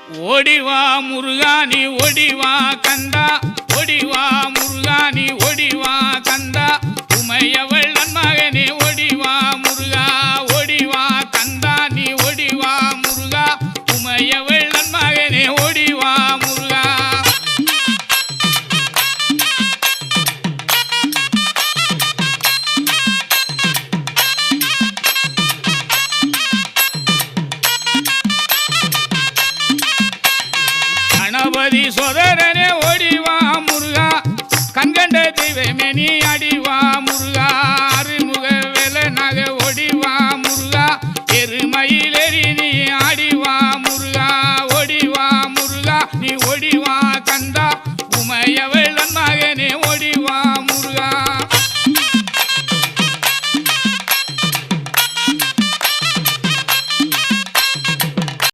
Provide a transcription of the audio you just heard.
ஓடிவா முருகா நீ ஓடிவா கந்தா, ஓடிவா முருகா நீ ஓடிவா கந்தா, உமையவள் நன்மகனே ஓடிவா முருகா, ஓடிவா கந்தா நீ ஓடிவா முருகா, உமையவள் நன்மகனே ஓடிவா முருகா. கணபதி சோதரனே ஓடிவா முருகா, கண்கண்ட தெய்வமே நீ அடி